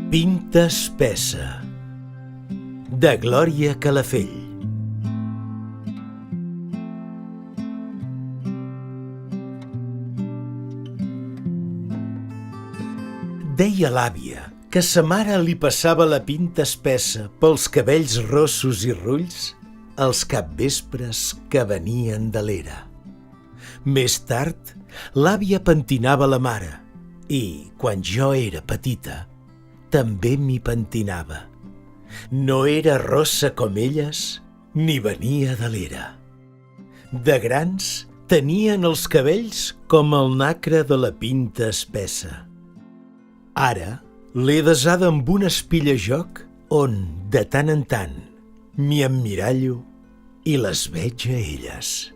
Pinta espessa, de Glòria Calafell. Deia l'àvia que sa mare li passava la pinta espessa pels cabells rossos i rulls els capvespres que venien de l'era. Més tard, l'àvia pentinava la mare i, quan jo era petita, també m'hi pentinava. No era rossa com elles, ni venia de l'era. De grans, tenien els cabells com el nacre de la pinta espessa. Ara l'he desada amb un espillajoc on, de tant en tant, m'hi emmirallo i les veig a elles.